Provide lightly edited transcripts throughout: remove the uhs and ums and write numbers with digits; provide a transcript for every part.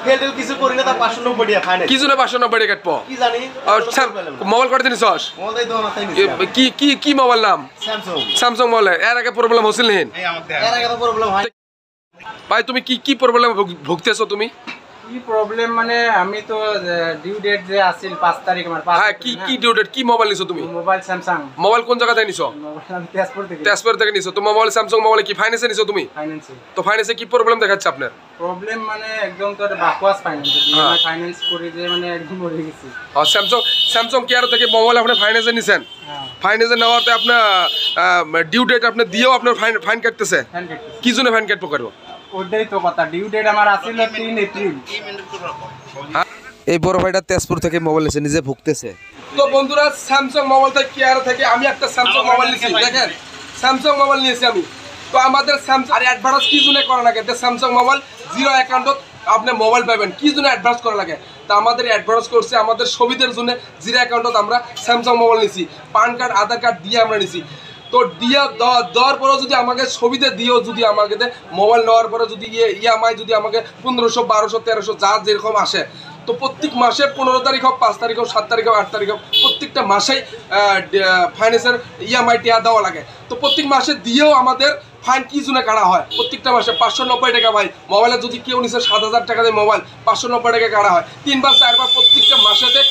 Fail কিছু করি না তা 590 টাকা ফাইনাল কি জন্য 590 টাকা কাটবো কি জানি মোবাইল করে দিনছস মোবাইল তো মাথায় নিছি কি মোবাইল নাম স্যামসাং মোবাইল এর আগে প্রবলেম হছিল নি এর আগে তো প্রবলেম হয় ভাই তুমি কি প্রবলেম ভুগতেছো তুমি কি প্রবলেম মানে আমি তো ডিউ ডেট যে আছিল 5 তারিখ আমার 5 হ্যাঁ কি ডিউ ডেট কি মোবাইল নিছো তুমি মোবাইল স্যামসাং মোবাইল কোন জায়গা থেকে নিছো মোবাইল তেজপুর থেকে নিছো তো মোবাইল স্যামসাং মোবাইল কি ফাইন্যান্সে নিছো তুমি ফাইন্যান্সে তো ফাইন্যান্সে কি প্রবলেম দেখাচ্ছে আপনার প্রবলেম মানে একদম তো বাকওয়াস ফাইন্যান্স আমি ফাইন্যান্স করি যে মানে একদম মরে গেছি আর স্যামসাং কেয়ার থেকে মোবাইল আপনি ফাইন্যান্সে নিছেন ফাইন্যান্সে নেওয়াতে আপনার ডিউ ডেট আপনি দিয়েও আপনার ফাইন কাটতেছে কি জন্য ফাইন কাটবো করবো ওইটাই তো কথা ডিউ ডেট আমার আছিল 3 এপ্রিল এই বড় ভাইটা তেজপুর থেকে মোবাইল নিছে নিজে ভুগতেছে তো বন্ধুরা স্যামসাং মোবাইল থেকে কেয়ার থেকে আমি একটা স্যামসাং মোবাইল নিয়েছি দেখেন স্যামসাং মোবাইল নিয়েছি আমি তো আমাদের স্যামসাং আর অ্যাডভান্স কি জন্য করা লাগে স্যামসাং মোবাইল জিরো অ্যাকাউন্টত আপনি মোবাইল পাবেন কি জন্য অ্যাডভান্স করা লাগে তা আমাদের অ্যাডভান্স করছে আমাদের সুবিধার জন্য জিরো অ্যাকাউন্টত আমরা স্যামসাং মোবাইল নিয়েছি পান কার্ড আধার কার্ড দিয়ে আমরা নিয়েছি তো দেওয়ার পরেও যদি আমাকে সুবিধা দিয়েও যদি আমাকে মোবাইল নেওয়ার পরে যদি ইএমআই যদি আমাকে 1500 1200 1300 যা যেরকম আসে তো প্রত্যেক মাসে 15 তারিখ হোক 5 তারিখ হোক 7 তারিখ হোক 8 তারিখ হোক প্রত্যেকটা মাসেই ফাইন্যান্সের ইএমআই টিয়া দেওয়া লাগে তো প্রত্যেক মাসে দিয়েও আমাদের ফাইন কি জন্য কাটা হয় প্রত্যেকটা মাসে 590 টাকা ভাই মোবাইলে যদি কেউ নিছে 7000 টাকা দিয়ে মোবাইল 590 টাকা কাটা হয় 3 বার 4 বার প্রত্যেকটা মাসেতে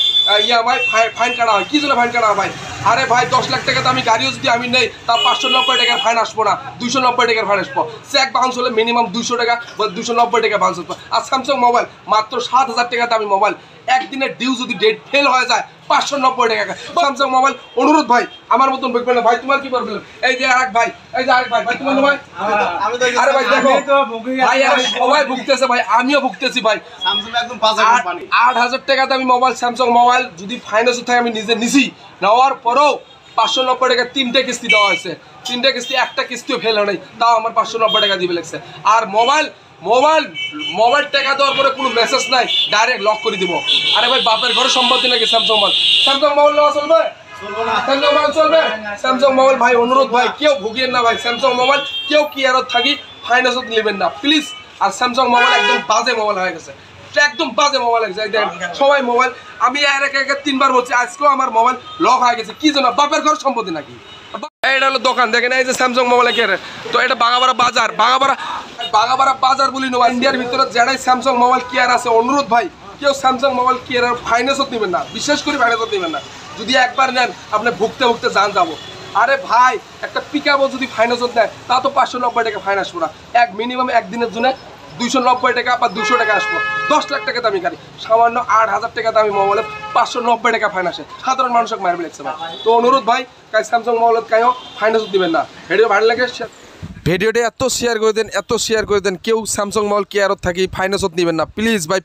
ইএমআই ফাইন কাটা হয় কি জন্য ফাইন কাটা হয় ভাই আরে ভাই 10 লাখ টাকা দামি গাড়িও যদি আমি নেই তা 590 টাকার ফাইন আসবো না 290 টাকার ফাইন আসবো চেক বাউন্স হলে মিনিমাম 200 টাকা বা 290 টাকা বাউন্স আসবো আর স্যামসাং মোবাইল মাত্র 7000 টাকা দামি মোবাইল একদিনের ডিউ যদি ডেট ফেল হয়ে যায় 590 টাকা স্যামসাং মোবাইল অনুরোধ ভাই আমার মতন বলবেন না ভাই তোমার কি প্রবলেম এই যে আরেক ভাই ভাই তোমার ভাই আমি তো আরে ভাই দেখো ভাই আর সবাই ভুগতেছে ভাই আমিও ভুগতেছি ভাই স্যামসাং একদম বাজে কোম্পানি 8000 টাকা দামি মোবাইল স্যামসাং মোবাইল যদি ফাইন্যান্স থাকে আমি নিজে নিছি নেওয়ার পরেও 590 টাকা 3টে কিস্তি দেওয়া হয়েছে 3টে কিস্তি একটা কিস্তিও ফেল হয় নাই তাও আমার 590 টাকা দিবে লাগছে আর মোবাইল টাকা দেওয়ার পরে কোনো মেসেজ নাই ডাইরেক্ট লক করে দিব আরে ভাই বাপের ঘরে সম্পত্তি নাকি স্যামসাং মোবাইল নেওয়া চলবে স্যামসাং মোবাইল চলবে স্যামসাং মোবাইল ভাই অনুরোধ ভাই কেউ ভুগিয়েন না ভাই স্যামসাং মোবাইল কেউ কেয়ারত থাকি ফাইন্যান্সত নেবেন না প্লিজ আর স্যামসাং মোবাইল একদম বাজে মোবাইল হয়ে গেছে একদম বাজে মোবাইল হয়ে গেছে সবাই মোবাইল আমি এর আগে 3বার বলছি আজকেও আমার মোবাইল লক হয়ে গেছে কি জন্য বাপের ঘর সম্পত্তি নাকি এটা হলো দোকান দেখেন এই যে স্যামসাং মোবাইল কেয়ার তো এটা বাগাবাড়া বাজার বলি নেওয়া ইন্ডিয়ার ভিতরে যারাই স্যামসাং মোবাইল কেয়ার আছে অনুরোধ ভাই কেউ স্যামসাং মোবাইল কেয়ার ফাইন্যান্সত নেবেন না বিশেষ করে ফাইন্যান্সত নেবেন না যদি একবার নেন আপনি ভুগতে জান যাবো আরে ভাই একটা পিকআপও যদি ফাইন্যান্সত নেয় তা তো 590 টাকা ফাইন আসবো না মিনিমাম একদিনের জন্য 290 টাকা বা 200 টাকা আসবো 10 লাখ টাকা দামি গাড়ি সামান্য 8000 টাকা দামি মোবাইলে 590 টাকা ফাইন আসে সাধারণ মানুষকে মারবে লাগছে ভাই তো অনুরোধ ভাই স্যামসাং মোবাইলত কাইও ফাইন্যান্স দিবেন না ভিডিও ভালো লাগে ভিডিওটা এত শেয়ার করে দেন কেউ স্যামসাং মোবাইল কেয়ারত থাকি ফাইন্যান্সত নেবেন না প্লিজ ভাই।